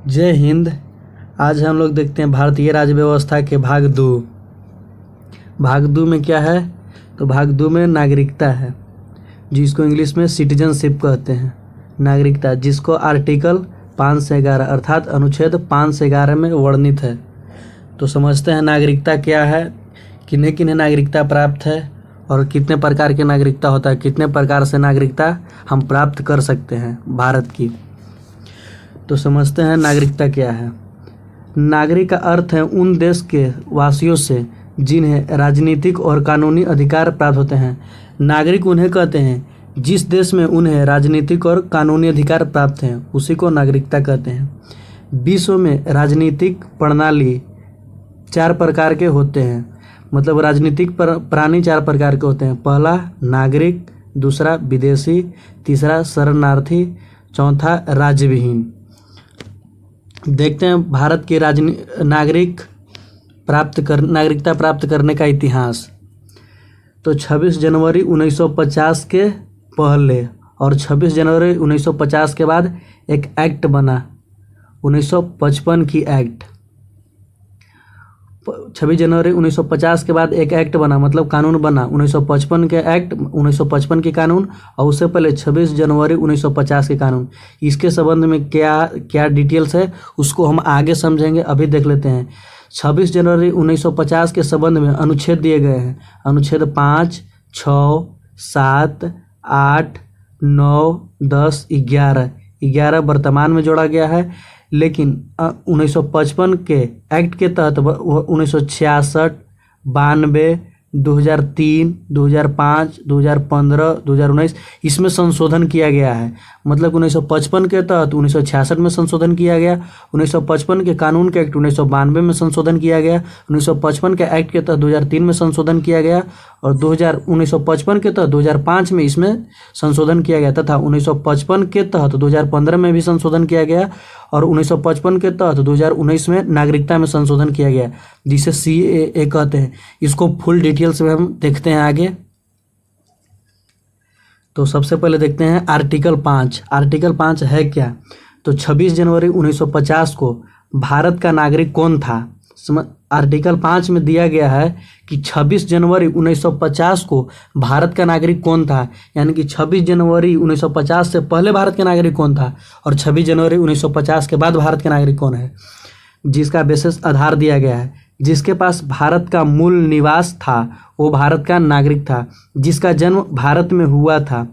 जय हिंद। आज हम लोग देखते हैं भारतीय राज्य व्यवस्था के भाग 2। भाग 2 में क्या है? तो भाग 2 में नागरिकता है, जिसको इंग्लिश में सिटीजनशिप कहते हैं। नागरिकता, जिसको आर्टिकल 5 से 11 अर्थात अनुच्छेद 5 से 11 में वर्णित है। तो समझते हैं नागरिकता क्या है, किन्हें किन्हें नागरिकता प्राप्त है और कितने प्रकार की नागरिकता होता है, कितने प्रकार से नागरिकता हम प्राप्त कर सकते हैं भारत की। तो समझते हैं नागरिकता क्या है। नागरिक का अर्थ है उन देश के वासियों से जिन्हें राजनीतिक और कानूनी अधिकार प्राप्त होते हैं। नागरिक उन्हें कहते हैं जिस देश में उन्हें राजनीतिक और कानूनी अधिकार प्राप्त हैं, उसी को नागरिकता कहते हैं। विश्व में राजनीतिक प्रणाली 4 प्रकार के होते हैं, मतलब राजनीतिक प्राणी 4 प्रकार के होते हैं। पहला नागरिक, दूसरा विदेशी, तीसरा शरणार्थी, चौथा राज्यविहीन। देखते हैं भारत के नागरिकता प्राप्त करने का इतिहास। तो 26 जनवरी 1950 के पहले और 26 जनवरी 1950 के बाद एक एक्ट बना, 1955 की एक्ट। 26 जनवरी 1950 के बाद एक एक्ट बना, मतलब कानून बना, 1955 के एक्ट, 1955 के कानून, और उससे पहले 26 जनवरी 1950 के कानून। इसके संबंध में क्या क्या डिटेल्स है उसको हम आगे समझेंगे, अभी देख लेते हैं। 26 जनवरी 1950 के संबंध में अनुच्छेद दिए गए हैं। अनुच्छेद 5, 6, 7, 8, 9, 10, 11 वर्तमान में जोड़ा गया है, लेकिन 1955 के एक्ट के तहत 1966, 92, 2003, 2005, 2015, 2019 इसमें संशोधन किया गया है। मतलब 1955 के तहत 1966 में संशोधन किया गया, 1955 के कानून के एक्ट 1992 में संशोधन किया गया, 1955 के एक्ट के तहत 2003 में संशोधन किया गया, और 1955 के तहत 2005 में इसमें संशोधन किया गया, तथा 1955 के तहत 2015 में भी संशोधन किया गया, और 1955 के तहत 2019 में नागरिकता में संशोधन किया गया, जिसे CAA कहते हैं। इसको फुल डिटेल्स में हम देखते हैं आगे। तो सबसे पहले देखते हैं आर्टिकल 5। आर्टिकल 5 है क्या? तो 26 जनवरी 1950 को भारत का नागरिक कौन था? आर्टिकल 5 में दिया गया है कि 26 जनवरी 1950 को भारत का नागरिक कौन था, यानी कि 26 जनवरी 1950 से पहले भारत का नागरिक कौन था और 26 जनवरी 1950 के बाद भारत का नागरिक कौन है, जिसका विशेष आधार दिया गया है। जिसके पास भारत का मूल निवास था वो भारत का नागरिक था, जिसका जन्म भारत में हुआ था,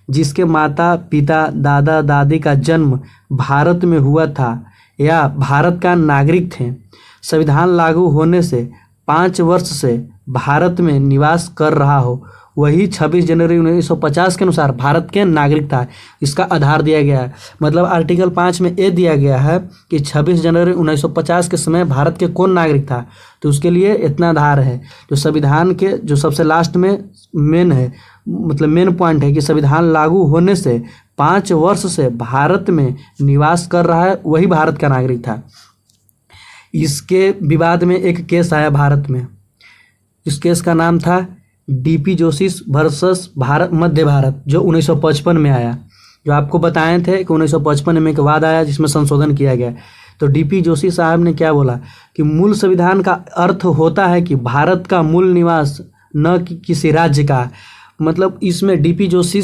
जिसके माता पिता दादा दादी का जन्म भारत में हुआ था या भारत का नागरिक थे, संविधान लागू होने से 5 वर्ष से भारत में निवास कर रहा हो, वही 26 जनवरी 1950 के अनुसार भारत के नागरिक था। इसका आधार दिया गया है। मतलब आर्टिकल 5 में ये दिया गया है कि 26 जनवरी 1950 के समय भारत के कौन नागरिक था, तो उसके लिए इतना आधार है। जो संविधान के जो सबसे लास्ट में मेन है, मतलब मेन पॉइंट है कि संविधान लागू होने से 5 वर्ष से भारत में निवास कर रहा है, वही भारत का नागरिक था। इसके विवाद में एक केस आया भारत में। इस केस का नाम था DP जोशी वर्सेस भारत मध्य भारत, जो 1955 में आया। जो आपको बताए थे कि 1955 में एक वाद आया जिसमें संशोधन किया गया। तो DP जोशी साहब ने क्या बोला कि मूल संविधान का अर्थ होता है कि भारत का मूल निवास, न कि किसी राज्य का। मतलब इसमें DP जोशी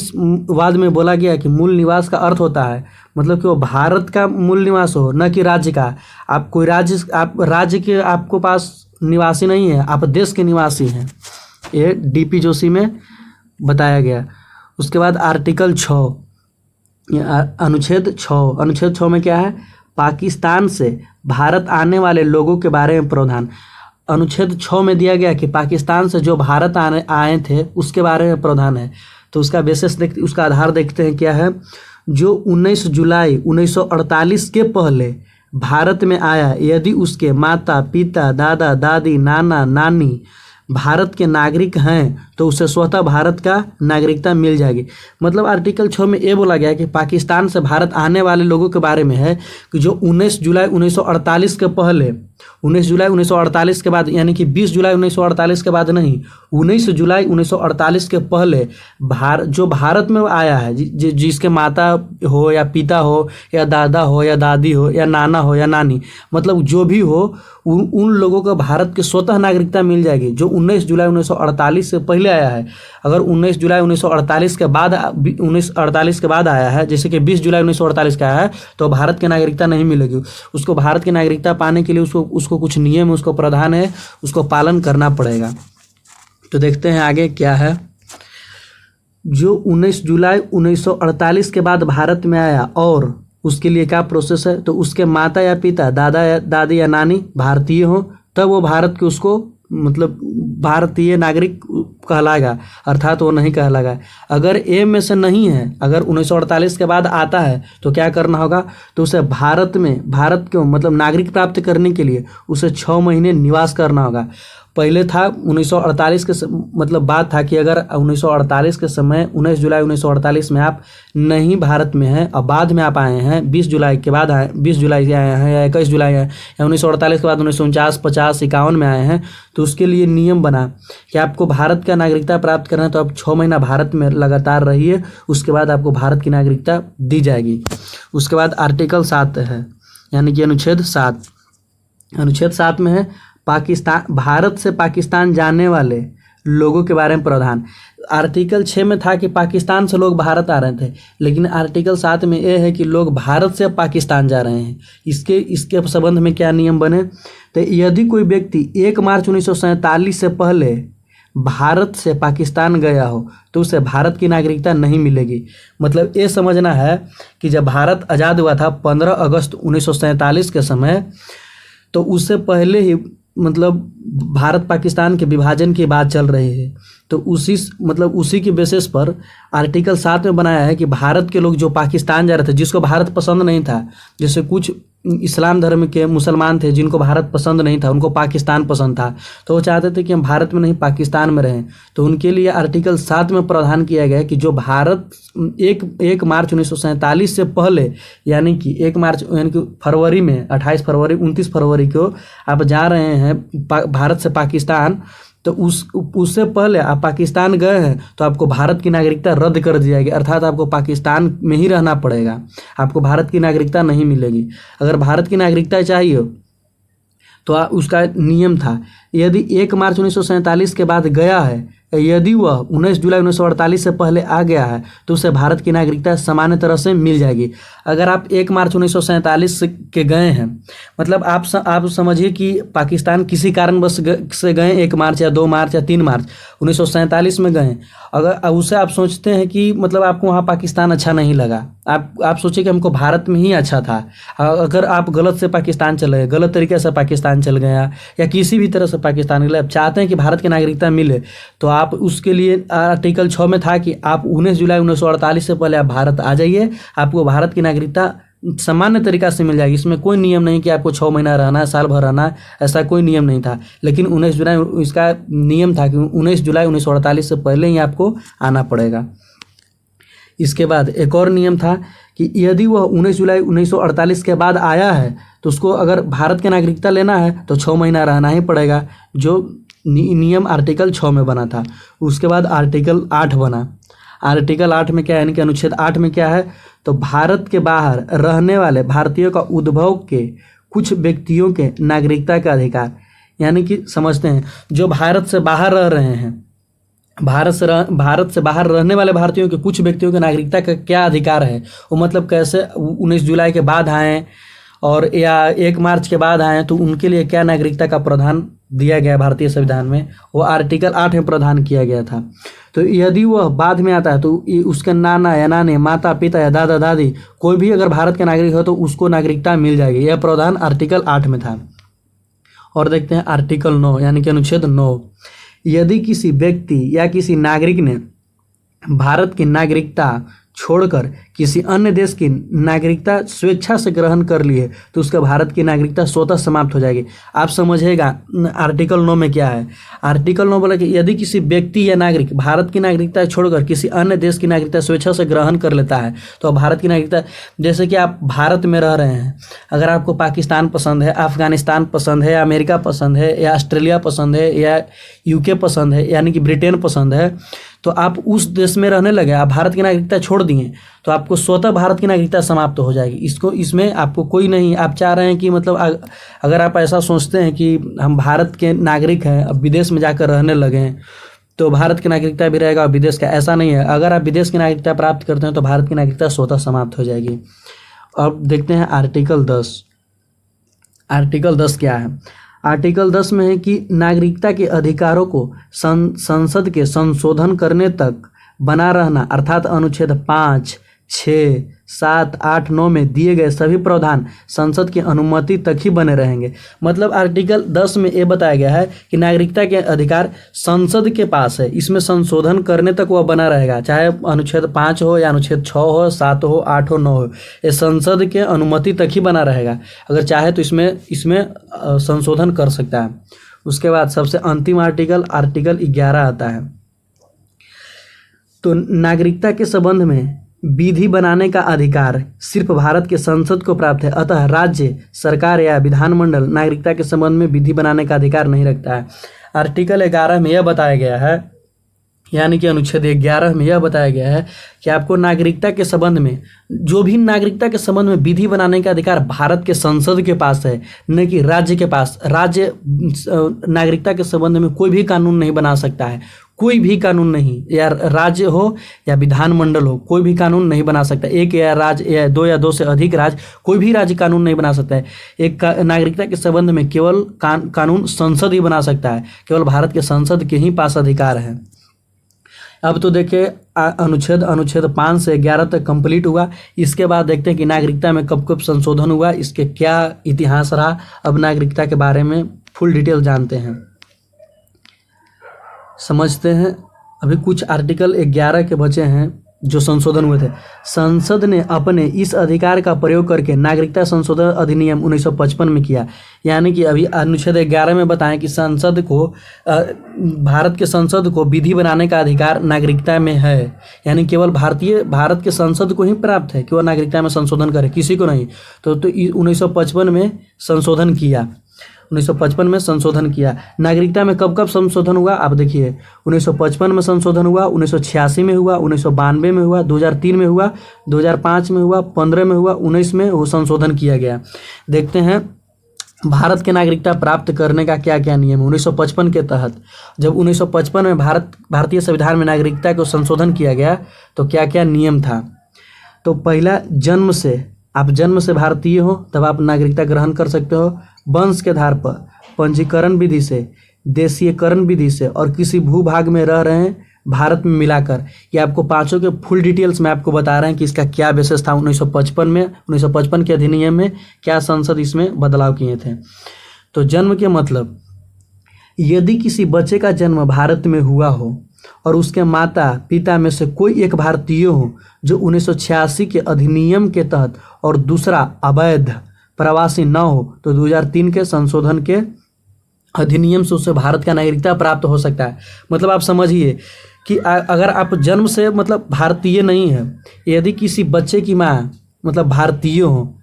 वाद में बोला गया कि मूल निवास का अर्थ होता है मतलब कि वो भारत का मूल निवास हो, न कि राज्य का। आप कोई राज्य के आपको पास निवासी नहीं है, आप देश के निवासी हैं, ये DP जोशी में बताया गया। उसके बाद आर्टिकल 6, अनुच्छेद 6 में क्या है? पाकिस्तान से भारत आने वाले लोगों के बारे में प्रावधान। अनुच्छेद 6 में दिया गया कि पाकिस्तान से जो भारत आए थे उसके बारे में प्रावधान है। तो उसका बेसिस उसका आधार देखते हैं क्या है। जो 19 जुलाई 1948 के पहले भारत में आया, यदि उसके माता पिता दादा दादी नाना नानी भारत के नागरिक हैं तो उसे स्वतः भारत का नागरिकता मिल जाएगी। मतलब आर्टिकल 6 में ये बोला गया कि पाकिस्तान से भारत आने वाले लोगों के बारे में है कि जो 19 जुलाई 1948 के पहले 19 जुलाई 1948 के बाद, यानी कि 20 जुलाई 1948 के बाद नहीं, 19 जुलाई 1948 के पहले जो भारत में आया है, जिसके माता हो या पिता हो या दादा हो या दादी हो या नाना हो या नानी, मतलब जो भी हो, उन लोगों को भारत की स्वतः नागरिकता मिल जाएगी जो 19 जुलाई 1948 से पहले आया है। अगर 19 जुलाई 1948 के बाद 1948 के बाद आया है, जैसे कि 20 जुलाई 1948 का आया है, तो भारत की नागरिकता नहीं मिलेगी उसको। भारत की नागरिकता पाने के लिए उसको कुछ नियम, उसको प्रावधान है, उसको पालन करना पड़ेगा। तो देखते हैं आगे क्या है। जो 19 जुलाई 1948 के बाद भारत में आया और उसके लिए क्या प्रोसेस है, तो उसके माता या पिता, दादा या दादी या नानी भारतीय हो, तब वो भारत के उसको मतलब भारतीय नागरिक कहलाएगा, अर्थात वो नहीं कहलाएगा। अगर ए में से नहीं है, अगर 1948 के बाद आता है तो क्या करना होगा, तो उसे भारत को मतलब नागरिक प्राप्त करने के लिए उसे 6 महीने निवास करना होगा। पहले था 1948 के मतलब बात था कि अगर 1948 के समय 19 जुलाई 1948 में आप नहीं भारत में हैं और बाद में आप आए हैं, 20 जुलाई के बाद आए, 20 जुलाई से आए हैं या 21 जुलाई आए या 1948 के बाद 1949, 50, 51 में आए हैं, तो उसके लिए नियम बना कि आपको भारत का नागरिकता प्राप्त करना है, तो आप 6 महीना भारत में लगातार रहिए, उसके बाद आपको भारत की नागरिकता दी जाएगी। उसके बाद आर्टिकल 7 है, यानी कि अनुच्छेद 7। अनुच्छेद 7 में है भारत से पाकिस्तान जाने वाले लोगों के बारे में प्रावधान। आर्टिकल 6 में था कि पाकिस्तान से लोग भारत आ रहे थे, लेकिन आर्टिकल 7 में यह है कि लोग भारत से पाकिस्तान जा रहे हैं। इसके संबंध में क्या नियम बने, तो यदि कोई व्यक्ति 1 मार्च 1947 से पहले भारत से पाकिस्तान गया हो तो उसे भारत की नागरिकता नहीं मिलेगी। मतलब ये समझना है कि जब भारत आज़ाद हुआ था 15 अगस्त 1947 के समय, तो उससे पहले ही मतलब भारत पाकिस्तान के विभाजन की बात चल रही है। तो उसी के बेसिस पर आर्टिकल 7 में बनाया है कि भारत के लोग जो पाकिस्तान जा रहे थे, जिसको भारत पसंद नहीं था, जैसे कुछ इस्लाम धर्म के मुसलमान थे जिनको भारत पसंद नहीं था, उनको पाकिस्तान पसंद था, तो वो चाहते थे कि हम भारत में नहीं पाकिस्तान में रहें। तो उनके लिए आर्टिकल 7 में प्रावधान किया गया कि जो भारत 1 मार्च 1947 से पहले, यानी कि 1 मार्च यानी कि फरवरी में 28 फरवरी 29 फरवरी को आप जा रहे हैं भारत से पाकिस्तान, तो उससे पहले आप पाकिस्तान गए हैं तो आपको भारत की नागरिकता रद्द कर दी जाएगी, अर्थात आपको पाकिस्तान में ही रहना पड़ेगा, आपको भारत की नागरिकता नहीं मिलेगी। अगर भारत की नागरिकता चाहिए तो उसका नियम था, यदि 1 मार्च 1947 के बाद गया है, यदि वह 19 जुलाई 1948 से पहले आ गया है, तो उसे भारत की नागरिकता सामान्य तरह से मिल जाएगी। अगर आप 1 मार्च 1947 के गए हैं, मतलब आप समझिए कि पाकिस्तान किसी कारणवश से गए 1 मार्च या 2 मार्च या 3 मार्च 1947 में गए, अगर उसे आप सोचते हैं कि मतलब आपको वहाँ पाकिस्तान अच्छा नहीं लगा, आप सोचे कि हमको भारत में ही अच्छा था, अगर आप गलत से पाकिस्तान चले गए, गलत तरीके से पाकिस्तान चल गए या किसी भी तरह से पाकिस्तान गए, आप चाहते हैं कि भारत की नागरिकता मिले, तो आप उसके लिए आर्टिकल 6 में था कि आप 19 जुलाई 1948 से पहले आप भारत आ जाइए, आपको भारत की नागरिकता सामान्य तरीका से मिल जाएगी। इसमें कोई नियम नहीं कि आपको 6 महीना रहना है, साल भर रहना है, ऐसा कोई नियम नहीं था। लेकिन 19 जुलाई इसका नियम था कि 19 जुलाई 1948 से पहले ही आपको आना पड़ेगा। इसके बाद एक और नियम था कि यदि वह 19 जुलाई 1948 के बाद आया है तो उसको अगर भारत की नागरिकता लेना है तो 6 महीना रहना ही पड़ेगा, जो नियम आर्टिकल 6 में बना था। उसके बाद आर्टिकल 8 बना। आर्टिकल 8 में क्या है, यानी कि अनुच्छेद 8 में क्या है, तो भारत के बाहर रहने वाले भारतीयों का उद्भव के कुछ व्यक्तियों के नागरिकता का अधिकार, यानी कि समझते हैं जो भारत से बाहर रह रहे हैं, भारत से बाहर रहने वाले भारतीयों के कुछ व्यक्तियों के नागरिकता का क्या अधिकार है, वो मतलब कैसे 19 जुलाई के बाद आए और या 1 मार्च के बाद आए, तो उनके लिए क्या नागरिकता का प्रावधान दिया गया भारतीय संविधान में, वो आर्टिकल 8 में प्रावधान किया गया था। तो यदि वह बाद में आता है तो उसके नाना या नानी, माता पिता या दादा दादी कोई भी अगर भारत के नागरिक हो तो उसको नागरिकता मिल जाएगी। यह प्रावधान आर्टिकल 8 में था। और देखते हैं आर्टिकल 9 यानी कि अनुच्छेद 9। यदि किसी व्यक्ति या किसी नागरिक ने भारत की नागरिकता छोड़कर किसी अन्य देश की नागरिकता स्वेच्छा से ग्रहण कर लिए तो उसका भारत की नागरिकता स्वतः समाप्त हो जाएगी। आप समझिएगा आर्टिकल 9 में क्या है। आर्टिकल 9 बोला कि यदि किसी व्यक्ति या नागरिक भारत की नागरिकता छोड़कर किसी अन्य देश की नागरिकता स्वेच्छा से ग्रहण कर लेता है तो भारत की नागरिकता, जैसे कि आप भारत में रह रहे हैं, अगर आपको पाकिस्तान पसंद है, अफगानिस्तान पसंद है, अमेरिका पसंद है, या ऑस्ट्रेलिया पसंद है, या यूके पसंद है, यानी कि ब्रिटेन पसंद है, तो आप उस देश में रहने लगे, आप भारत की नागरिकता छोड़ दिए तो आपको स्वतः भारत की नागरिकता समाप्त हो जाएगी। इसमें आपको कोई नहीं, आप चाह रहे हैं कि मतलब अगर आप ऐसा सोचते हैं कि हम भारत के नागरिक हैं, अब विदेश में जाकर रहने लगे हैं तो भारत की नागरिकता भी रहेगा और विदेश का, ऐसा नहीं है। अगर आप विदेश की नागरिकता प्राप्त करते हैं तो भारत की नागरिकता स्वतः समाप्त हो जाएगी। अब देखते हैं आर्टिकल 10। आर्टिकल 10 क्या है। आर्टिकल 10 में है कि नागरिकता के अधिकारों को संसद के संशोधन करने तक बना रहना, अर्थात अनुच्छेद 5, 6, 7, 8, 9 में दिए गए सभी प्रावधान संसद की अनुमति तक ही बने रहेंगे। मतलब आर्टिकल 10 में ये बताया गया है कि नागरिकता के अधिकार संसद के पास है, इसमें संशोधन करने तक वह बना रहेगा, चाहे अनुच्छेद 5 हो या अनुच्छेद 6 हो, 7 हो, 8 हो, 9 हो, ये संसद के अनुमति तक ही बना रहेगा। अगर चाहे तो इसमें संशोधन कर सकता है। उसके बाद सबसे अंतिम आर्टिकल 11 आता है। तो नागरिकता के संबंध में विधि बनाने का अधिकार सिर्फ भारत के संसद को प्राप्त है, अतः राज्य सरकार या विधानमंडल नागरिकता के संबंध में विधि बनाने का अधिकार नहीं रखता है। आर्टिकल 11 में यह बताया गया है, यानी कि अनुच्छेद 11 में यह बताया गया है कि आपको नागरिकता के संबंध में, जो भी नागरिकता के संबंध में विधि बनाने का अधिकार भारत के संसद के पास है, न कि राज्य के पास। राज्य नागरिकता के संबंध में कोई भी कानून नहीं बना सकता है, कोई भी कानून नहीं, या राज्य हो या विधानमंडल हो, कोई भी कानून नहीं बना सकता। एक या राज्य या दो से अधिक राज्य, कोई भी राज्य कानून नहीं बना सकता है। एक नागरिकता के संबंध में केवल कानून संसद ही बना सकता है, केवल भारत के संसद के ही पास अधिकार है। अब तो देखिए अनुच्छेद 5 से 11 तक कंप्लीट हुआ। इसके बाद देखते हैं कि नागरिकता में कब कब संशोधन हुआ, इसके क्या इतिहास रहा। अब नागरिकता के बारे में फुल डिटेल जानते हैं, समझते हैं। अभी कुछ आर्टिकल 11 के बचे हैं जो संशोधन हुए थे। संसद ने अपने इस अधिकार का प्रयोग करके नागरिकता संशोधन अधिनियम 1955 में किया। यानी कि अभी अनुच्छेद 11 में बताएं कि संसद को भारत के संसद को विधि बनाने का अधिकार नागरिकता में है, यानी केवल भारत के संसद को ही प्राप्त है कि वह नागरिकता में संशोधन करे, किसी को नहीं। तो 1955 में संशोधन किया, 1955 में संशोधन किया। नागरिकता में कब कब संशोधन हुआ आप देखिए, 1955 में संशोधन हुआ, 1986 में हुआ, 1992 में हुआ, 2003 में हुआ, 2005 में हुआ, 15 में हुआ, 19 में वो संशोधन किया गया। देखते हैं भारत के नागरिकता प्राप्त करने का क्या क्या नियम है। 1955 के तहत जब 1955 में भारतीय संविधान में नागरिकता को संशोधन किया गया तो क्या क्या नियम था। तो पहला, जन्म से, आप जन्म से भारतीय हो तब आप नागरिकता ग्रहण कर सकते हो। वंश के आधार पर, पंजीकरण विधि से, देशीयकरण विधि से, और किसी भूभाग में रह रहे हैं भारत में मिलाकर। ये आपको पांचों के फुल डिटेल्स में आपको बता रहे हैं कि इसका क्या बेसिस था 1955 में, 1955 के अधिनियम में क्या संसद इसमें बदलाव किए थे। तो जन्म के मतलब, यदि किसी बच्चे का जन्म भारत में हुआ हो और उसके माता पिता में से कोई एक भारतीय हो जो 1986 के अधिनियम के तहत और दूसरा अवैध प्रवासी न हो तो 2003 के संशोधन के अधिनियम से उसे भारत का नागरिकता प्राप्त हो सकता है। मतलब आप समझिए कि अगर आप जन्म से मतलब भारतीय नहीं है, यदि किसी बच्चे की माँ मतलब भारतीय हो,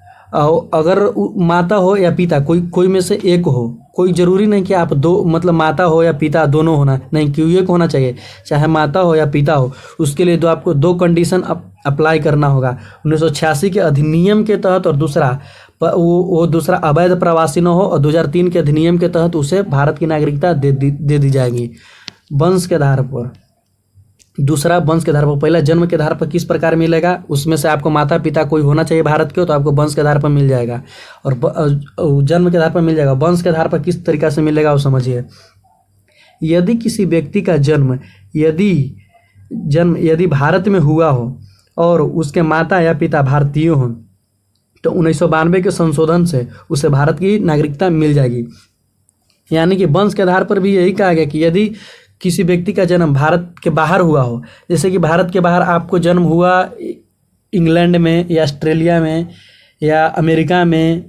अगर माता हो या पिता कोई में से एक हो, कोई ज़रूरी नहीं कि आप दो मतलब माता हो या पिता दोनों होना, नहीं, क्यों एक होना चाहिए, चाहे माता हो या पिता हो। उसके लिए आपको दो कंडीशन अप्लाई करना होगा 1986 के अधिनियम के तहत, और दूसरा वो दूसरा अवैध प्रवासी न हो, और 2003 के अधिनियम के तहत उसे भारत की नागरिकता दे दी जाएगी। वंश के आधार पर, दूसरा वंश के आधार पर। पहला जन्म के आधार पर किस प्रकार मिलेगा, उसमें से आपको माता पिता कोई होना चाहिए भारत के, तो आपको वंश के आधार पर मिल जाएगा, और जन्म के आधार पर मिल जाएगा। वंश के आधार पर किस तरीका से मिलेगा वो समझिए। यदि किसी व्यक्ति का जन्म यदि भारत में हुआ हो और उसके माता या पिता भारतीय हों तो 1992 के संशोधन से उसे भारत की नागरिकता मिल जाएगी। यानी कि वंश के आधार पर भी यही कहा गया कि यदि किसी व्यक्ति का जन्म भारत के बाहर हुआ हो, जैसे कि भारत के बाहर आपको जन्म हुआ इंग्लैंड में या ऑस्ट्रेलिया में या अमेरिका में,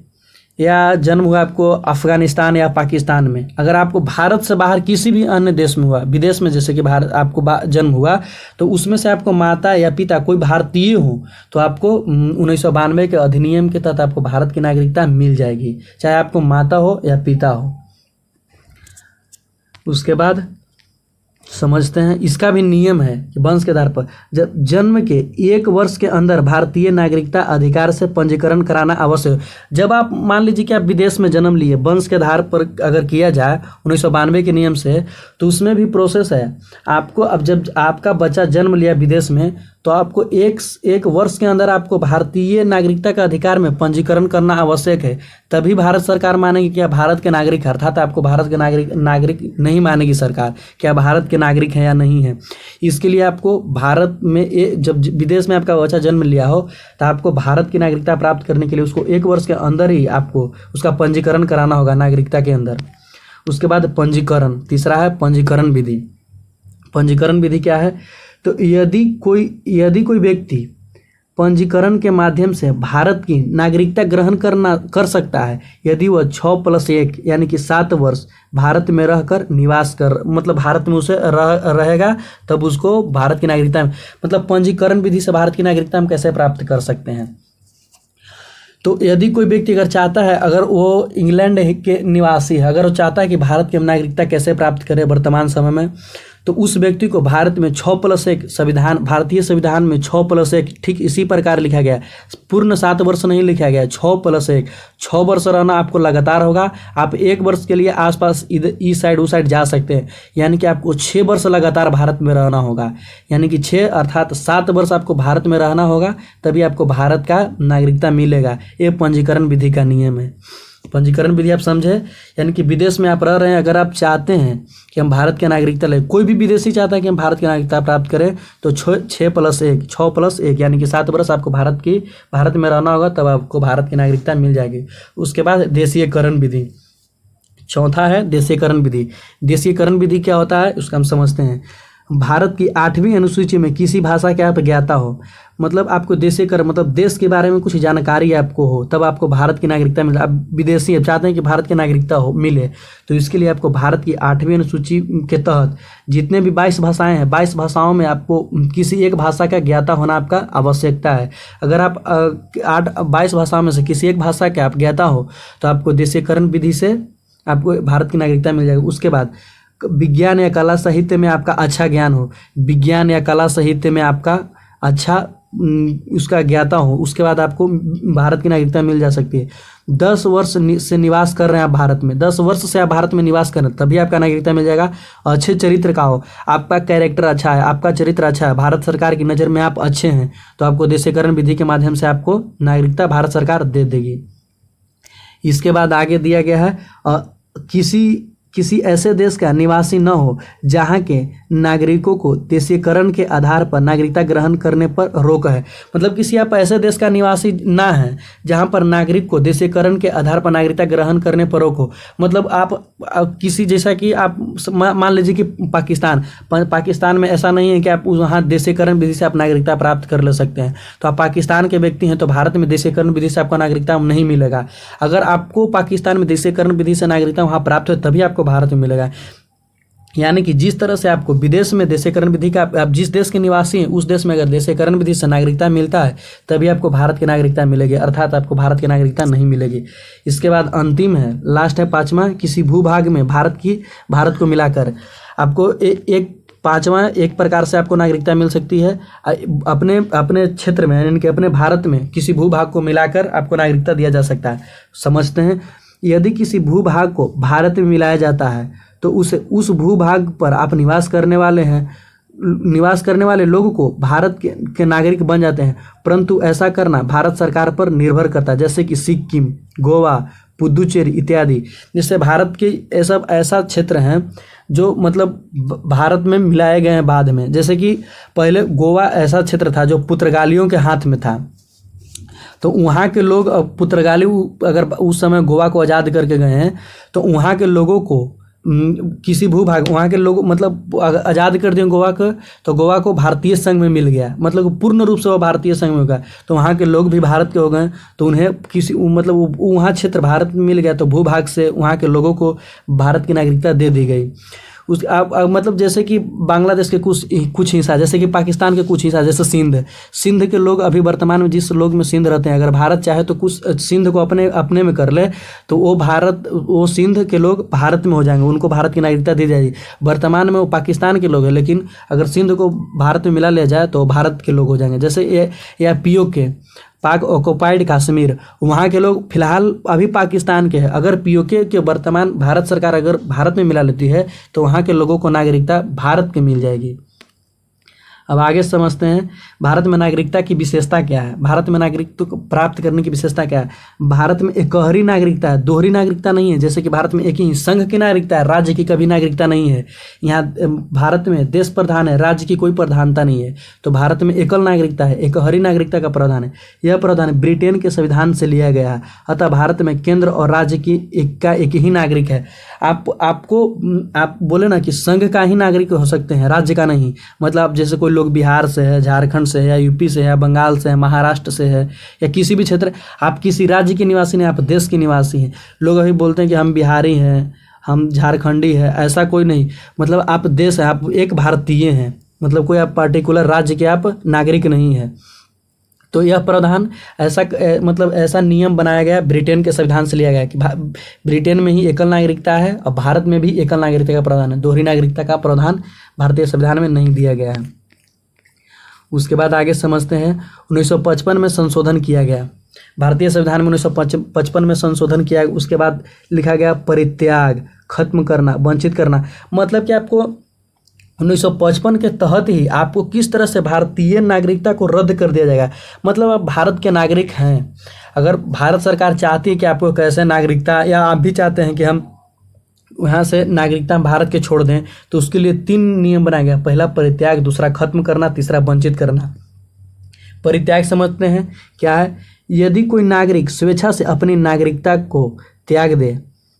या जन्म हुआ आपको अफ़गानिस्तान या पाकिस्तान में, अगर आपको भारत से बाहर किसी भी अन्य देश में हुआ, विदेश में जैसे कि भारत आपको जन्म हुआ, तो उसमें से आपको माता या पिता कोई भारतीय हो तो आपको 1992 के अधिनियम के तहत आपको भारत की नागरिकता मिल जाएगी, चाहे आपको माता हो या पिता हो। उसके बाद समझते हैं, इसका भी नियम है कि वंश के आधार पर जब जन्म के 1 वर्ष के अंदर भारतीय नागरिकता अधिकार से पंजीकरण कराना आवश्यक है। जब आप मान लीजिए कि आप विदेश में जन्म लिए, वंश के आधार पर अगर किया जाए 1992 के नियम से, तो उसमें भी प्रोसेस है। आपको अब जब आपका बच्चा जन्म लिया विदेश में, तो आपको एक वर्ष के अंदर आपको भारतीय नागरिकता का अधिकार में पंजीकरण करना आवश्यक है, तभी भारत सरकार मानेगी कि आप भारत के नागरिक, अर्थात आपको भारत के नागरिक नहीं मानेगी सरकार कि आप भारत के नागरिक हैं या नहीं है। इसके लिए आपको भारत में जब विदेश में आपका बच्चा जन्म लिया हो, तो आपको भारत की नागरिकता प्राप्त करने के लिए उसको 1 वर्ष के अंदर ही आपको उसका पंजीकरण कराना होगा नागरिकता के अंदर। उसके बाद पंजीकरण, तीसरा है पंजीकरण विधि। पंजीकरण विधि क्या है? तो यदि कोई व्यक्ति पंजीकरण के माध्यम से भारत की नागरिकता ग्रहण कर सकता है यदि वह 6+1 यानी कि 7 वर्ष भारत में रहकर निवास कर, मतलब भारत में उसे रहेगा, तब उसको भारत की नागरिकता, मतलब पंजीकरण विधि से भारत की नागरिकता हम कैसे प्राप्त कर सकते हैं। तो यदि कोई व्यक्ति अगर चाहता है, अगर वो इंग्लैंड के निवासी है, अगर वो चाहता है कि भारत की नागरिकता कैसे प्राप्त करे वर्तमान समय में, तो उस व्यक्ति को भारत में 6+1 संविधान, भारतीय संविधान में 6+1 ठीक इसी प्रकार लिखा गया है। पूर्ण 7 वर्ष नहीं लिखा गया है, 6+1, 6 वर्ष रहना आपको लगातार होगा। आप 1 वर्ष के लिए आसपास इधर इस साइड उस साइड जा सकते हैं, यानी कि आपको 6 वर्ष लगातार भारत में रहना होगा, यानी कि 6 अर्थात 7 वर्ष आपको भारत में रहना होगा, तभी आपको भारत का नागरिकता मिलेगा। ये पंजीकरण विधि का नियम है। पंजीकरण विधि आप समझे, यानी कि विदेश में आप रह रहे हैं, अगर आप चाहते हैं कि हम भारत की नागरिकता लें, कोई भी विदेशी चाहता है कि हम भारत की नागरिकता प्राप्त करें, तो 6+1 यानी कि 7 वर्ष आपको भारत में रहना होगा, तब आपको भारत की नागरिकता मिल जाएगी। उसके बाद देशीयकरण विधि, चौथा है देशीयकरण विधि। देशीयकरण विधि क्या होता है उसका हम समझते हैं। भारत की 8वीं अनुसूची में किसी भाषा के आप ज्ञाता हो, मतलब आपको देशीयकरण मतलब देश के बारे में कुछ जानकारी आपको हो, तब आपको भारत की नागरिकता मिले। आप विदेशी आप चाहते हैं कि भारत की नागरिकता हो मिले, तो इसके लिए आपको भारत की 8वीं अनुसूची के तहत जितने भी 22 भाषाएं हैं, 22 भाषाओं में आपको किसी एक भाषा का ज्ञाता होना आपका आवश्यकता है। अगर आप 22 भाषाओं में से किसी एक भाषा के आप ज्ञाता हो, तो आपको देशीयकरण विधि से आपको भारत की नागरिकता मिल जाएगी। उसके बाद विज्ञान या कला साहित्य में आपका अच्छा ज्ञान हो, विज्ञान या कला साहित्य में आपका अच्छा उसका ज्ञाता हो, उसके बाद आपको भारत की नागरिकता मिल जा सकती है। 10 वर्ष से निवास कर रहे हैं आप भारत में, 10 वर्ष से आप भारत में निवास कर रहे हैं, तभी आपका नागरिकता मिल जाएगा। अच्छे चरित्र का हो, आपका कैरेक्टर अच्छा है, आपका चरित्र अच्छा है, भारत सरकार की नज़र में आप अच्छे हैं, तो आपको देशीयकरण विधि के माध्यम से आपको नागरिकता भारत सरकार दे देगी। इसके बाद आगे दिया गया है किसी ऐसे देश का निवासी न हो जहां के नागरिकों को देशीयकरण के आधार पर नागरिकता ग्रहण करने पर रोक है। मतलब किसी आप ऐसे देश का निवासी ना है जहां पर नागरिक को देशीयकरण के आधार पर नागरिकता ग्रहण करने पर रोक हो। मतलब आप किसी, जैसा कि आप मान लीजिए कि पाकिस्तान में ऐसा नहीं है कि आप वहाँ देशीयकरण विधि से आप नागरिकता प्राप्त कर ले सकते हैं, तो आप पाकिस्तान के व्यक्ति हैं तो भारत में देशीयकरण विधि से आपको नागरिकता नहीं मिलेगा। अगर आपको पाकिस्तान में देशीयकरण विधि से नागरिकता वहाँ प्राप्त हो तभी आपको भारत में मिलेगा। यानी कि जिस तरह से आपको विदेश में देशीयकरण विधि का, आप जिस देश के निवासी हैं उस देश में अगर देशीयकरण विधि से नागरिकता मिलता है तभी आपको भारत की नागरिकता मिलेगी, अर्थात आपको भारत की नागरिकता नहीं मिलेगी। इसके बाद अंतिम है, लास्ट है 5वां, किसी भूभाग में भारत को मिलाकर आपको पांचवा एक प्रकार से आपको नागरिकता मिल सकती है। अपने क्षेत्र में यानी कि अपने भारत में किसी भूभाग को मिलाकर आपको नागरिकता दिया जा सकता है। समझते हैं, यदि किसी भूभाग को भारत में मिलाया जाता है तो उस भूभाग पर आप निवास करने वाले लोगों को भारत के नागरिक बन जाते हैं, परंतु ऐसा करना भारत सरकार पर निर्भर करता है। जैसे कि सिक्किम, गोवा, पुदुचेरी इत्यादि, जिससे भारत के ऐसा क्षेत्र हैं जो मतलब भारत में मिलाए गए हैं बाद में। जैसे कि पहले गोवा ऐसा क्षेत्र था जो पुर्तगालियों के हाथ में था, तो वहाँ के लोग पुर्तगाली अगर उस समय गोवा को आज़ाद करके गए हैं तो वहाँ के लोगों को किसी भूभाग वहाँ के लोग मतलब आज़ाद कर दिए गोवा को, तो गोवा को भारतीय संघ में मिल गया, मतलब पूर्ण रूप से वो भारतीय संघ में हो गया, तो वहाँ के लोग भी भारत के हो गए, तो उन्हें किसी मतलब वहाँ क्षेत्र भारत में मिल गया, तो भूभाग से वहाँ के लोगों को भारत की नागरिकता दे दी गई। उस आप मतलब जैसे कि बांग्लादेश के कुछ हिस्सा, जैसे कि पाकिस्तान के कुछ हिस्सा, जैसे सिंध के लोग अभी वर्तमान में जिस लोग में सिंध रहते हैं, अगर भारत चाहे तो कुछ सिंध को अपने में कर ले, तो वो सिंध के लोग भारत में हो जाएंगे, उनको भारत की नागरिकता दी जाएगी। वर्तमान में वो पाकिस्तान के लोग हैं, लेकिन अगर सिंध को भारत में मिला लिया जाए तो भारत के लोग हो जाएंगे। जैसे या पीओके, पाक ऑक्युपाइड कश्मीर, वहाँ के लोग फिलहाल अभी पाकिस्तान के हैं, अगर पीओके के वर्तमान भारत सरकार अगर भारत में मिला लेती है तो वहाँ के लोगों को नागरिकता भारत की मिल जाएगी। अब आगे समझते हैं भारत में नागरिकता की विशेषता क्या है। भारत में नागरिकता को प्राप्त करने की विशेषता क्या है। भारत में एकहरी नागरिकता है, दोहरी नागरिकता नहीं है। जैसे कि भारत में एक ही संघ की नागरिकता है, राज्य की कभी नागरिकता नहीं है। यहाँ भारत में देश प्रधान है, राज्य की कोई प्रधानता नहीं है। तो भारत में एकल नागरिकता है, एकहरी नागरिकता का प्रावधान है। यह प्रावधान ब्रिटेन के संविधान से लिया गया है। अतः भारत में केंद्र और राज्य की एक ही नागरिक है। आप बोले ना कि संघ का ही नागरिक हो सकते हैं, राज्य का नहीं। मतलब जैसे कोई लोग बिहार से है, झारखंड से है, या यूपी से है, बंगाल से है, महाराष्ट्र से है, या किसी भी क्षेत्र, आप किसी राज्य के निवासी नहीं, आप देश के निवासी हैं। लोग अभी बोलते हैं कि हम बिहारी हैं, हम झारखंडी है, ऐसा कोई नहीं। मतलब आप देश है, आप एक भारतीय हैं, मतलब कोई आप पर्टिकुलर राज्य के आप नागरिक नहीं है। तो यह प्रावधान ऐसा नियम बनाया गया, ब्रिटेन के संविधान से लिया गया कि ब्रिटेन में ही एकल नागरिकता है और भारत में भी एकल नागरिकता का प्रावधान है। दोहरी नागरिकता का प्रावधान भारतीय संविधान में नहीं दिया गया है। उसके बाद आगे समझते हैं 1955 में संशोधन किया गया। भारतीय संविधान में 1955 में संशोधन किया। उसके बाद लिखा गया परित्याग, खत्म करना, वंचित करना। मतलब कि आपको 1955 के तहत ही आपको किस तरह से भारतीय नागरिकता को रद्द कर दिया जाएगा। मतलब आप भारत के नागरिक हैं, अगर भारत सरकार चाहती है कि आपको कैसे नागरिकता, या आप भी चाहते हैं कि हम यहाँ से नागरिकता भारत के छोड़ दें, तो उसके लिए 3 नियम बनाया गया। पहला परित्याग, दूसरा खत्म करना, तीसरा वंचित करना। परित्याग समझते हैं क्या है। यदि कोई नागरिक स्वेच्छा से अपनी नागरिकता को त्याग दे,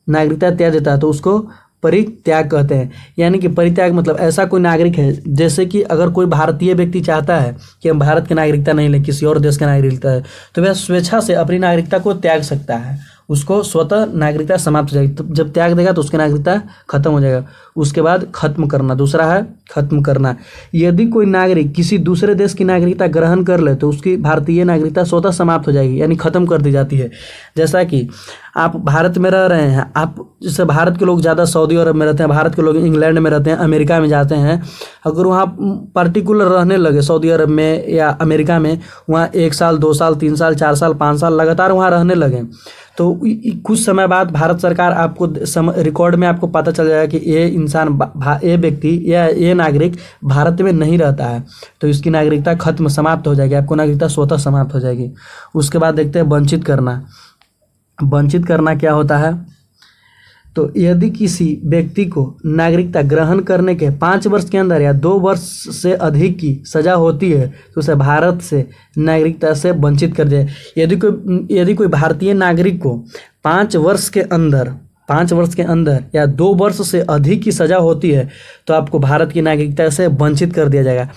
नागरिकता त्याग देता है, तो उसको परित्याग कहते हैं। यानी कि परित्याग मतलब ऐसा कोई नागरिक है, जैसे कि अगर कोई भारतीय व्यक्ति चाहता है कि हम भारत की नागरिकता नहीं लें, किसी और देश की नागरिकता है, तो वह स्वेच्छा से अपनी नागरिकता को त्याग सकता है। उसको स्वतः नागरिकता समाप्त हो जाएगी। तो जब त्याग देगा तो उसकी नागरिकता खत्म हो जाएगा। उसके बाद खत्म करना, दूसरा है खत्म करना। यदि कोई नागरिक किसी दूसरे देश की नागरिकता ग्रहण कर ले तो उसकी भारतीय नागरिकता स्वतः समाप्त हो जाएगी, यानी खत्म कर दी जाती है। जैसा कि आप भारत में रह रहे हैं, आप जैसे भारत के लोग ज़्यादा सऊदी अरब में रहते हैं, भारत के लोग इंग्लैंड में रहते हैं, अमेरिका में जाते हैं। अगर वहाँ पर्टिकुलर रहने लगे सऊदी अरब में या अमेरिका में, वहाँ 1 साल, 2 साल, 3 साल, 4 साल, 5 साल लगातार वहाँ रहने लगे, तो कुछ समय बाद भारत सरकार आपको रिकॉर्ड में आपको पता चल जाएगा कि ये इंसान, ये व्यक्ति या ये नागरिक भारत में नहीं रहता है, तो इसकी नागरिकता खत्म, समाप्त हो जाएगी, आपको नागरिकता स्वतः समाप्त हो जाएगी। उसके बाद देखते हैं वंचित करना। वंचित करना क्या होता है। तो यदि किसी व्यक्ति को नागरिकता ग्रहण करने के 5 वर्ष के अंदर या 2 वर्ष से अधिक की सजा होती है तो उसे भारत से नागरिकता से वंचित कर दिया। यदि कोई भारतीय नागरिक को 5 वर्ष के अंदर या 2 वर्ष से अधिक की सजा होती है तो आपको भारत की नागरिकता से वंचित कर दिया जाएगा।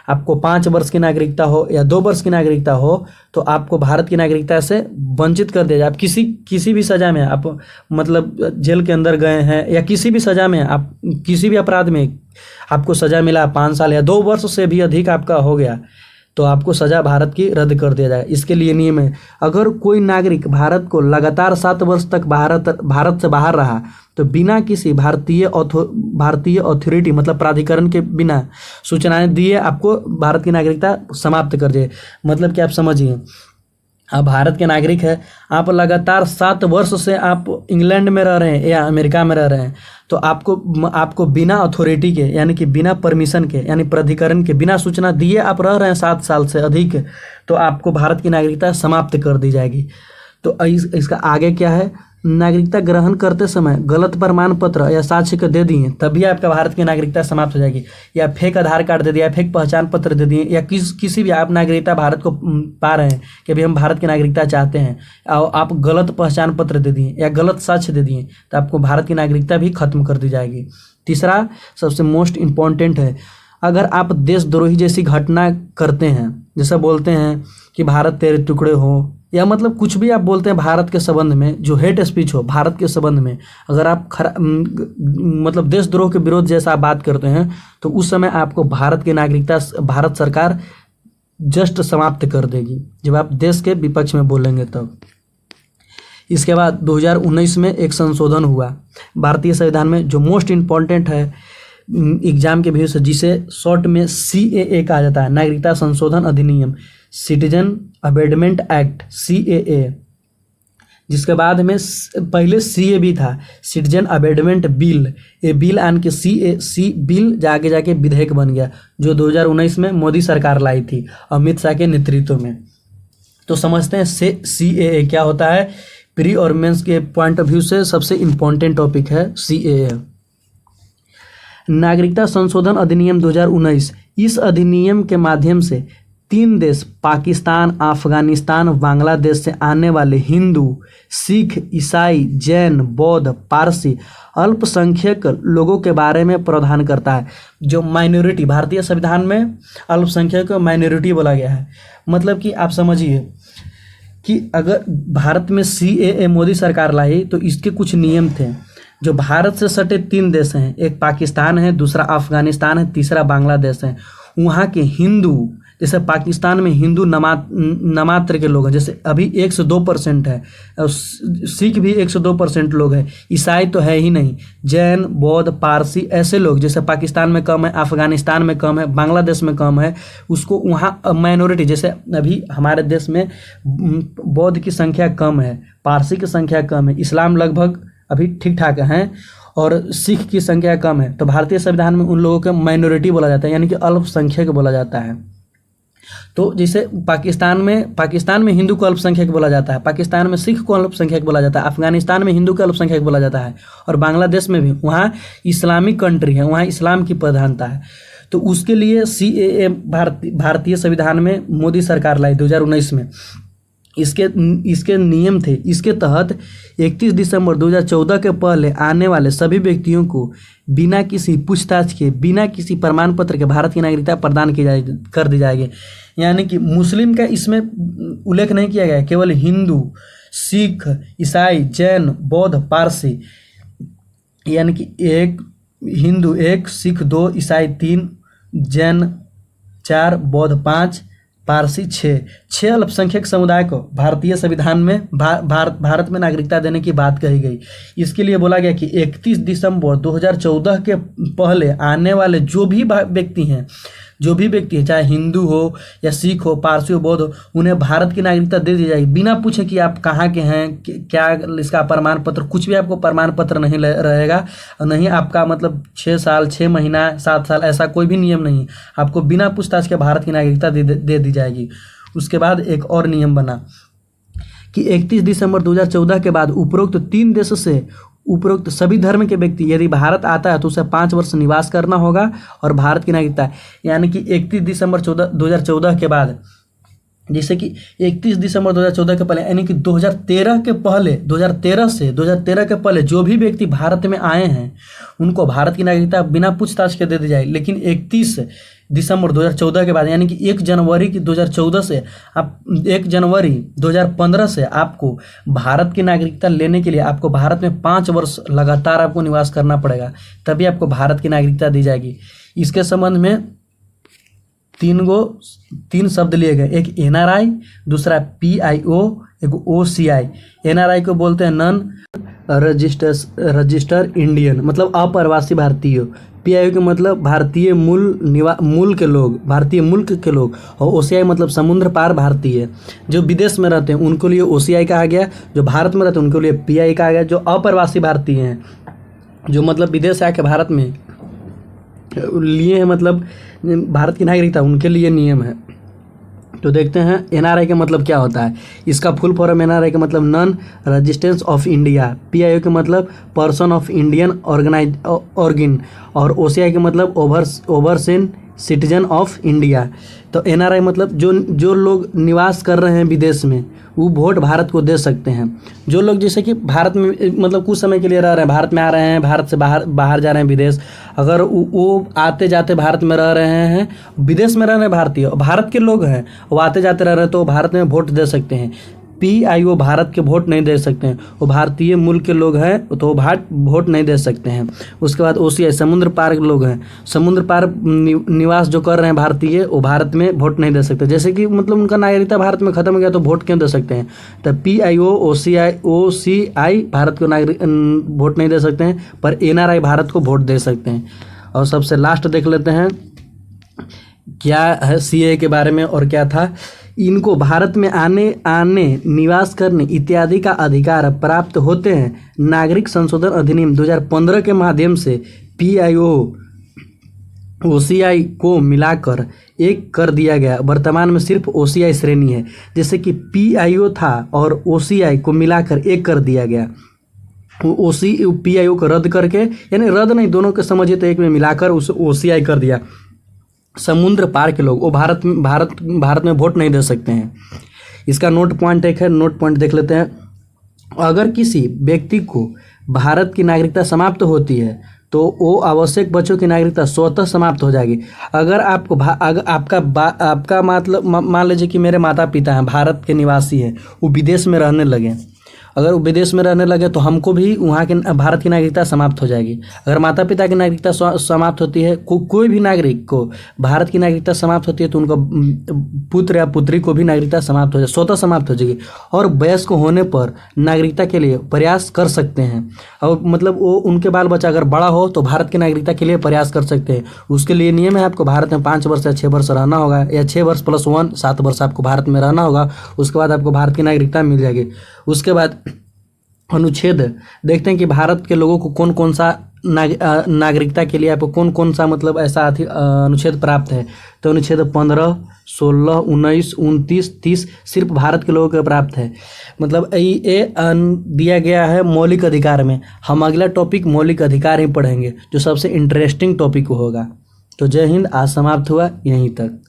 आपको 5 वर्ष की नागरिकता हो या 2 वर्ष की नागरिकता हो तो आपको भारत की नागरिकता से वंचित कर दिया जाए। आप किसी भी सज़ा में, आप मतलब जेल के अंदर गए हैं या किसी भी सज़ा में, आप किसी भी अपराध में आपको सज़ा मिला 5 साल या 2 वर्ष से भी अधिक आपका हो गया, तो आपको सज़ा भारत की रद्द कर दिया जाए। इसके लिए नियम है, अगर कोई नागरिक भारत को लगातार 7 वर्ष तक भारत से बाहर रहा तो बिना किसी भारतीय अथॉरिटी मतलब प्राधिकरण के बिना सूचनाएं दिए आपको भारत की नागरिकता समाप्त कर दिए। मतलब कि आप समझिए, आप भारत के नागरिक हैं, आप लगातार 7 वर्ष से आप इंग्लैंड में रह रहे हैं या अमेरिका में रह रहे हैं, तो आपको बिना अथॉरिटी के, यानी कि बिना परमिशन के, यानी प्राधिकरण के, बिना सूचना दिए आप रह रहे हैं 7 साल से अधिक, तो आपको भारत की नागरिकता समाप्त कर दी जाएगी। तो इसका आगे क्या है, नागरिकता ग्रहण करते समय गलत प्रमाण पत्र या साक्ष्य को दे दिए तभी आपका भारत की नागरिकता समाप्त हो जाएगी, या फेक आधार कार्ड दे दिया, फेक पहचान पत्र दे दिए, या किसी भी आप नागरिकता भारत को पा रहे हैं कि अभी हम भारत की नागरिकता चाहते हैं और आप गलत पहचान पत्र दे दिए या गलत साक्ष्य दे दिए तो आपको भारत की नागरिकता भी खत्म कर दी जाएगी। तीसरा सबसे मोस्ट इम्पॉर्टेंट है, अगर आप देशद्रोही जैसी घटना करते हैं, जैसे बोलते हैं कि भारत तेरे टुकड़े हो, या मतलब कुछ भी आप बोलते हैं भारत के संबंध में, जो हेट स्पीच हो भारत के संबंध में, अगर आप मतलब देशद्रोह के विरोध जैसा आप बात करते हैं तो उस समय आपको भारत की नागरिकता भारत सरकार जस्ट समाप्त कर देगी, जब आप देश के विपक्ष में बोलेंगे तब। इसके बाद 2019 में एक संशोधन हुआ भारतीय संविधान में, जो मोस्ट इम्पॉर्टेंट है एग्जाम के व्यू से, जिसे शॉर्ट में CAA कहा जाता है, नागरिकता संशोधन अधिनियम, सिटीजन अमेंडमेंट एक्ट, CAA। जिसके बाद में पहले CA भी था, सिटीजन अमेंडमेंट बिल, ये बिल आन के CAC बिल जाके विधेयक बन गया, जो 2019 में मोदी सरकार लाई थी अमित शाह के नेतृत्व में। तो समझते हैं CAA क्या होता है। प्री और मेंस के पॉइंट ऑफ व्यू से सबसे इम्पोर्टेंट टॉपिक है CAA। नागरिकता संशोधन अधिनियम 2019, इस अधिनियम के माध्यम से 3 देश पाकिस्तान, अफगानिस्तान, बांग्लादेश से आने वाले हिंदू, सिख, ईसाई, जैन, बौद्ध, पारसी अल्पसंख्यक लोगों के बारे में प्रावधान करता है। जो माइनॉरिटी, भारतीय संविधान में अल्पसंख्यक को माइनॉरिटी बोला गया है। मतलब कि आप समझिए कि अगर भारत में CAA मोदी सरकार लाई तो इसके कुछ नियम थे। जो भारत से सटे 3 देश हैं, एक पाकिस्तान है, दूसरा अफगानिस्तान है, तीसरा बांग्लादेश है। वहाँ के हिंदू, जैसे पाकिस्तान में हिंदू नामात्र के लोग हैं, जैसे अभी 102% है, और सिख भी 102% लोग हैं, ईसाई तो है ही नहीं, जैन, बौद्ध, पारसी ऐसे लोग जैसे पाकिस्तान में कम है, अफगानिस्तान में कम है, बांग्लादेश में कम है, उसको वहाँ माइनॉरिटी, जैसे अभी हमारे देश में बौद्ध की संख्या कम है, पारसी की संख्या कम है, इस्लाम लगभग अभी ठीक ठाक हैं, और सिख की संख्या कम है। तो भारतीय संविधान में उन लोगों को माइनॉरिटी बोला जाता है, यानी कि अल्पसंख्यक बोला जाता है। तो जैसे पाकिस्तान में हिंदू को अल्पसंख्यक बोला जाता है, पाकिस्तान में सिख को अल्पसंख्यक बोला जाता है, अफगानिस्तान में हिंदू को अल्पसंख्यक बोला जाता है, और बांग्लादेश में भी, वहाँ इस्लामिक कंट्री है, वहाँ इस्लाम की प्रधानता है। तो उसके लिए CAA भारतीय संविधान में मोदी सरकार लाई 2019 में। इसके नियम थे। इसके तहत 31 दिसंबर 2014 के पहले आने वाले सभी व्यक्तियों को बिना किसी पूछताछ के, बिना किसी प्रमाण पत्र के भारत की नागरिकता प्रदान कर दी जाएगी। यानी कि मुस्लिम का इसमें उल्लेख नहीं किया गया, केवल हिंदू, सिख, ईसाई, जैन, बौद्ध, पारसी, यानी कि 1 हिंदू 1, सिख 2, ईसाई 3, जैन 4, बौद्ध 5, पारसी 6 अल्पसंख्यक समुदाय को भारतीय संविधान में भारत में नागरिकता देने की बात कही गई। इसके लिए बोला गया कि 31 दिसंबर 2014 के पहले आने वाले जो भी व्यक्ति हैं, चाहे हिंदू हो या सिख हो, पारसी हो, बौद्ध हो, उन्हें भारत की नागरिकता दे दी जाएगी बिना पूछे कि आप कहाँ के हैं, क्या इसका प्रमाण पत्र, कुछ भी आपको प्रमाण पत्र नहीं रहेगा, और नहीं आपका मतलब 6 साल, 6 महीना, 7 साल, ऐसा कोई भी नियम नहीं। आपको बिना पूछताछ के भारत की नागरिकता दे दी जाएगी। उसके बाद एक और नियम बना कि 31 दिसंबर 2014 के बाद उपरोक्त 3 देशों से उपरोक्त सभी धर्म के व्यक्ति यदि भारत आता है तो उसे 5 वर्ष निवास करना होगा और भारत की नागरिकता, यानी कि 31 दिसंबर 2014 के बाद, जैसे कि 31 दिसंबर 2014 के पहले, यानी कि 2013 के पहले, 2013 के पहले जो भी व्यक्ति भारत में आए हैं उनको भारत की नागरिकता बिना पूछताछ के दे दी जाए। लेकिन 31 दिसंबर 2014 के बाद, यानी कि 1 जनवरी 2014 से आप 1 जनवरी 2015 से आपको भारत की नागरिकता लेने के लिए आपको भारत में 5 वर्ष लगातार आपको निवास करना पड़ेगा, तभी आपको भारत की नागरिकता दी जाएगी। इसके संबंध में 3 शब्द लिए गए, एक NRI, दूसरा PIO, एक OCI। NRI को बोलते हैं नॉन रजिस्टर इंडियन, मतलब अप्रवासी भारतीय। PIO के मतलब भारतीय मूल के लोग, भारतीय मुल्क के लोग, और OCI मतलब समुद्र पार भारतीय। जो विदेश में रहते हैं उनको लिए OCI कहा गया, जो भारत में रहते हैं उनको लिए PI कहा गया। जो अप्रवासी भारतीय हैं, जो मतलब विदेश से आके भारत में लिए हैं, मतलब भारत की नागरिकता, उनके लिए नियम है। तो देखते हैं एनआरआई का मतलब क्या होता है। इसका फुल फॉर्म एनआरआई का मतलब non resistance of India, PIO का मतलब पर्सन ऑफ इंडियन ऑर्गन, और ओसीआई का मतलब ओवरसीन सिटीजन ऑफ इंडिया। तो एनआरआई मतलब जो लोग निवास कर रहे हैं विदेश में, वो वोट भारत को दे सकते हैं। जो लोग जैसे कि भारत में मतलब कुछ समय के लिए रह रहे हैं, भारत में आ रहे हैं, भारत से बाहर जा रहे हैं विदेश, अगर वो आते जाते भारत में रह रहे हैं, विदेश में रह रहे हैं भारतीय, भारत के लोग हैं, वो आते जाते रह रहे हैं, तो भारत में वोट दे सकते हैं। पीआईओ भारत के वोट नहीं दे सकते हैं, वो भारतीय मूल के लोग हैं तो वोट नहीं दे सकते हैं। उसके बाद ओसीआई समुद्र पार के लोग हैं, समुद्र पार निवास जो कर रहे हैं भारतीय, वो भारत में वोट नहीं दे सकते। जैसे कि मतलब उनका नागरिकता भारत में खत्म हो गया तो वोट क्यों दे सकते हैं। तो पीआईओ ओसीआई भारत को नागरिक वोट नहीं दे सकते हैं, पर एनआरआई भारत को वोट दे सकते हैं। और सबसे लास्ट देख लेते हैं क्या है सीए के बारे में और क्या था। इनको भारत में आने निवास करने इत्यादि का अधिकार प्राप्त होते हैं। नागरिक संशोधन अधिनियम 2015 के माध्यम से पीआईओ ओसीआई को मिलाकर एक कर दिया गया। वर्तमान में सिर्फ ओसीआई श्रेणी है, जैसे कि पीआईओ था और ओसीआई को मिलाकर एक कर दिया गया। पीआईओ को रद्द करके, यानी रद्द नहीं, दोनों के समझिए तो एक में मिलाकर उसे ओसीआई कर दिया। समुद्र पार के लोग वो भारत में वोट नहीं दे सकते हैं। इसका नोट पॉइंट एक है, नोट पॉइंट देख लेते हैं। अगर किसी व्यक्ति को भारत की नागरिकता समाप्त होती है तो वो आवश्यक बच्चों की नागरिकता स्वतः समाप्त हो जाएगी। अगर आपका मतलब मान लीजिए कि मेरे माता पिता हैं, भारत के निवासी हैं, वो विदेश में रहने लगे, अगर वो विदेश में रहने लगे तो हमको भी वहाँ के भारत की नागरिकता समाप्त हो जाएगी। अगर माता पिता की नागरिकता समाप्त होती है, कोई भी नागरिक को भारत की नागरिकता समाप्त होती है तो उनका पुत्र या पुत्री को भी नागरिकता समाप्त हो जाए, स्वतः समाप्त हो जाएगी। और वयस्क होने पर नागरिकता के लिए प्रयास कर सकते हैं। और मतलब वो उनके बाल बच्चा अगर बड़ा हो तो भारत की नागरिकता के लिए प्रयास कर सकते हैं। उसके लिए नियम है, आपको भारत में 5 वर्ष या 6 वर्ष रहना होगा, या 6 वर्ष + 1 7 वर्ष आपको भारत में रहना होगा। उसके बाद आपको भारत की नागरिकता मिल जाएगी। उसके बाद अनुच्छेद देखते हैं कि भारत के लोगों को कौन कौन सा नागरिकता के लिए आपको कौन कौन सा मतलब ऐसा अनुच्छेद प्राप्त है। तो अनुच्छेद 15, 16, 19, 29, 30 सिर्फ भारत के लोगों को प्राप्त है। मतलब ये दिया गया है मौलिक अधिकार में। हम अगला टॉपिक मौलिक अधिकार ही पढ़ेंगे, जो सबसे इंटरेस्टिंग टॉपिक होगा। तो जय हिंद, आज समाप्त हुआ यहीं तक।